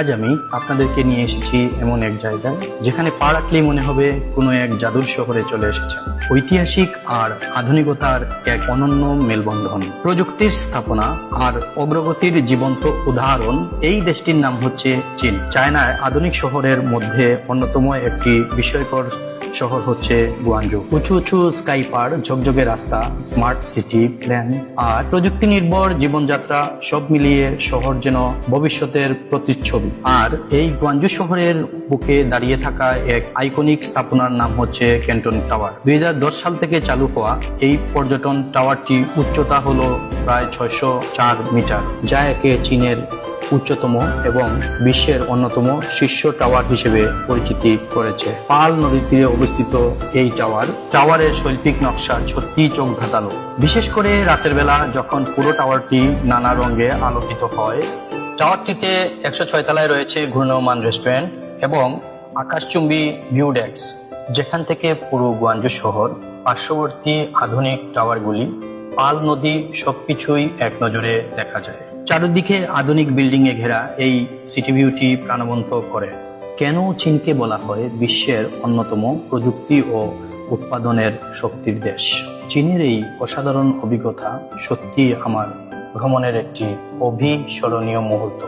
আজ আমি আপনাদেরকে নিয়ে এসেছি এমন এক জায়গায় যেখানে পা রাখলেই মনে হবে কোনো এক জাদুর শহরে চলে এসেছেন। ঐতিহাসিক আর আধুনিকতার এক অনন্য মেলবন্ধন, প্রযুক্তির স্থাপনা আর অগ্রগতির জীবন্ত উদাহরণ। এই দেশটির নাম হচ্ছে চীন। চায়নায় আধুনিক শহরের মধ্যে অন্যতম একটি বিস্ময়কর শহর হচ্ছে গুয়াংজু। উঁচু উঁচু স্কাই পার্ক, ঝকঝকে রাস্তা, স্মার্ট সিটি প্ল্যান আর প্রযুক্তি নির্ভর জীবনযাত্রা সব মিলিয়ে শহর যেন ভবিষ্যতের প্রতিচ্ছবি। আর এই গুয়াংজু শহরের বুকে দাঁড়িয়ে থাকা এক আইকনিক স্থাপনার নাম হচ্ছে ক্যান্টন টাওয়ার। 2010 সাল থেকে চালু হওয়া এই পর্যটন টাওয়ারটি উচ্চতা হলো প্রায় 604 মিটার, যা একে চীনের উচ্চতম এবং বিশ্বের অন্যতম শীর্ষ টাওয়ার হিসেবে পরিচিতি করেছে। পাল নদীর তীরে অবস্থিত এই টাওয়ারের শৈল্পিক নকশা সত্যিই চোখ ধাঁধানো, বিশেষ করে রাতের বেলা যখন পুরো টাওয়ারটি নানা রঙে আলোকিত হয়। টাওয়ারটিতে 106 তলায় রয়েছে ঘূর্ণয়মান রেস্টুরেন্ট এবং আকাশচুম্বী ভিউ ডেস্ক, যেখান থেকে পুরো গুয়াংজু শহর, পার্শ্ববর্তী আধুনিক টাওয়ারগুলি, পাল নদী সবকিছুই এক নজরে দেখা যায়। চারিদিকে আধুনিক বিল্ডিং এ ঘেরা এই সিটি ভিউটি প্রাণবন্ত করে। কেন চীনকে বলা হয় বিশ্বের অন্যতম প্রযুক্তি ও উৎপাদনের শক্তির দেশ? চীনের এই অসাধারণ অভিজ্ঞতা সত্যি আমার ভ্রমণের একটি অবিস্মরণীয় মুহূর্ত।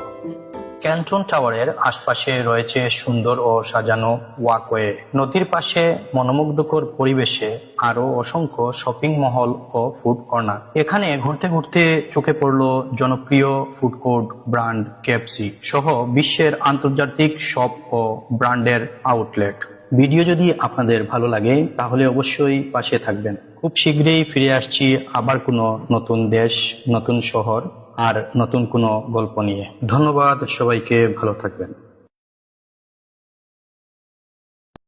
ক্যান্টন টাওয়ারের আশপাশে রয়েছে সুন্দর ও সাজানো ওয়াকওয়ে, নদীর পাশে মনোমুগ্ধকর পরিবেশে আরো অসংখ্য শপিং মহল ও ফুড কর্নার। এখানে ঘুরতে ঘুরতে চোখে পড়লো জনপ্রিয় ফুড কোর্ট ব্র্যান্ড কেএফসি সহ বিশ্বের আন্তর্জাতিক শপ ও ব্র্যান্ডের আউটলেট। ভিডিও যদি আপনাদের ভালো লাগে তাহলে অবশ্যই পাশে থাকবেন। খুব শীঘ্রই ফিরে আসছি আবার কোনো নতুন দেশ, নতুন শহর আর নতুন কোনো গল্প নিয়ে। ধন্যবাদ সবাইকে, ভালো থাকবেন।